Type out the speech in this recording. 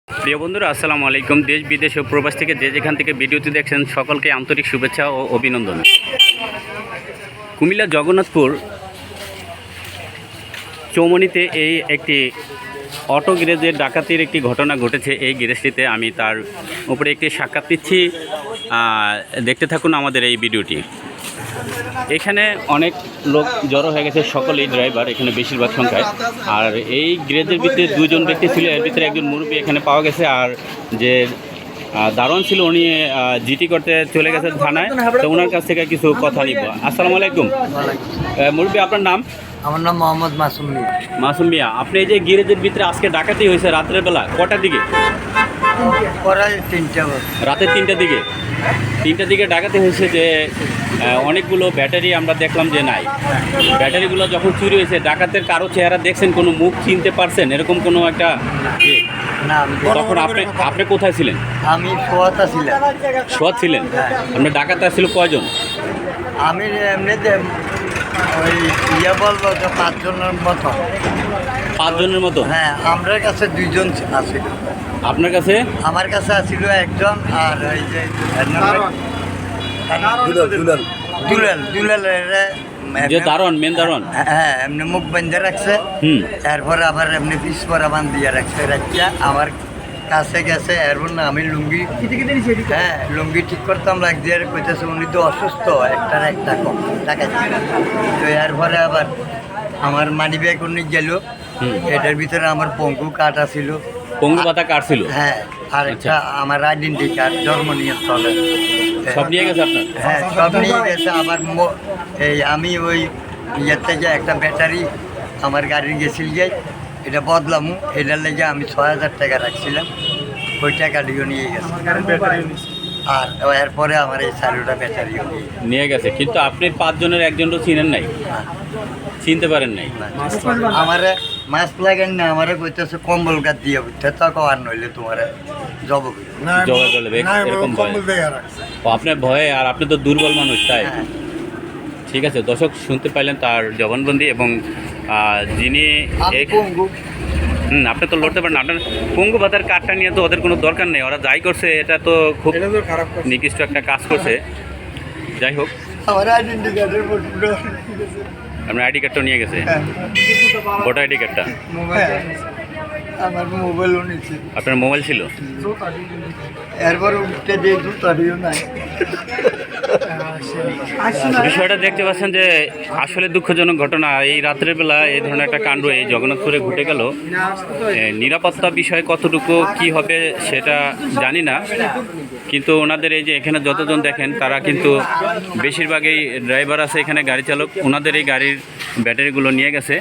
প্রিয় বন্ধুরা, আসসালামু আলাইকুম। দেশ বিদেশ ও প্রবাস থেকে যে যেখান থেকে ভিডিওটি দেখছেন সকলকে আন্তরিক শুভেচ্ছা ও অভিনন্দন। কুমিল্লা জগন্নাথপুর চৌমনিতে এই একটি অটো গ্যারেজের ডাকাতির একটি ঘটনা ঘটেছে। এই গ্যারেজটিতে আমি তার উপরে একটি সাক্ষাৎ দিচ্ছি, দেখতে থাকুন আমাদের এই ভিডিওটি। এখানে অনেক লোক জড়ো হয়ে গেছে, সকলেই ড্রাইভার এখানে বেশিরভাগ সংখ্যায়। আর এই গ্যারেজের ভিতরে দুজন ব্যক্তি ছিল, এর ভিতরে একজন মুরব্বী এখানে পাওয়া গেছে। আর যে দারোয়ান ছিল উনি জিটি করতে চলে গেছে থানায়, তো ওনার কাছ থেকে কিছু কথা নিব। আসসালামু আলাইকুম মুরব্বী, আপনার নাম? আমার নাম মোহাম্মদ মাসুম মিয়া। মাসুম মিয়া, আপনি এই যে গ্যারেজের ভিতরে আজকে ডাকাতি হয়েছে রাত্রের বেলা কটার দিকে? রাতের 3টার দিকে। 3টার দিকে ডাকাতি হয়েছে। যে অনেকগুলো ব্যাটারি আমরা দেখলাম যে নাই। ব্যাটারিগুলো যখন চুরি হয়েছে, ডাকাতের কারো চেহারা দেখছেন, কোনো মুখ চিনতে পারছেন এরকম কোনো একটা? না, তখন আপনি কোথায় ছিলেন? আমি সোয়াতা ছিলাম। সোয়াত ছিলেন? আপনার ডাকাত আসছিল কয়জন? আমি এমনিতে ওই বলবো যে 5 জনের মতো। 5 জনের মতো? হ্যাঁ, আমার কাছে 2 জন আছিল। আপনার কাছে? আমার কাছে আছিল একজন, আর ওই যে যে দারোয়ান, মেন দারোয়ান। হ্যাঁ, এমনি মুখ বেঁধে রাখছে। এরপরে আবার এমনি পিস পরা বান দিয়ে রাখছে। রাখিয়া আমার কাছে গেছে। এরপর না আমি লুঙ্গি লুঙ্গি ঠিক করতাম লাগছে। আর কইতেছে উনি তো অসুস্থ, একটা কম টাকা ছিল। তো এরপরে আবার আমার মানি ব্যাগ উনি গেল। এটার ভিতরে আমার পঙ্গু কার্ড আছিল। পঙ্গু পাতা কার্ড ছিল? হ্যাঁ, আর একটা আমার আইডেন্টি কার্ড, জন্ম নিয়ন্ত্রণের। সব নিয়ে গেছে আপনার? হ্যাঁ, সব নিয়ে গেছে। আবার আমি ওই ইয়ের থেকে একটা ব্যাটারি আমার গাড়ির গেছিল যাই, এটা বদলামু। এটার লেগে আমি 6000 টাকা রাখছিলাম, ওই টাকাটিও নিয়ে গেছে। আর এরপরে আমার এই 4টা ব্যাটারিও নিয়ে গেছে। কিন্তু আপনি 5 জনের একজনও চিনেন নাই? চিনতে পারেন নাই? আমারে মাস্ক লাগেন না, আমারে কইতেছে কম্বল গাছ দিয়ে উঠতে, তা আর নইলে তোমার জব করবে এরকম ভয়। আপনার ভয়ে, আর আপনি তো দুর্বল মানুষ, তাই? ঠিক আছে, দর্শক শুনতে পাইলেন তার জবানবন্দি। এবং যিনি আপনি তো লড়তে পারেন, আপনার পঙ্গু ভাতার কার্ডটা নিয়ে তো ওদের কোনো দরকার নেই। ওরা যাই করছে এটা তো খুব নিকৃষ্ট একটা কাজ করছে। যাই হোক, আপনার আইডি কার্ডটাও নিয়ে গেছে? ভোটার আইডি কার্ডটা? আমার মোবাইলও নিচ্ছে। আপনার মোবাইল ছিল? এরপর উঠতে দিয়ে জুতারিও নাই। বিষয়টা দেখতে পাচ্ছেন যে আসলে দুঃখজনক ঘটনা। এই রাত্রের বেলা এই ধরনের একটা কাণ্ড এই জগন্নাথপুরে ঘটে গেল। নিরাপত্তা বিষয় কতটুকু কি হবে সেটা জানি না, কিন্তু ওনাদের এই যে এখানে যতজন দেখেন তারা কিন্তু বেশিরভাগই ড্রাইভার আছে, এখানে গাড়ি চালক। ওনাদের এই গাড়ির ব্যাটারিগুলো নিয়ে গেছে।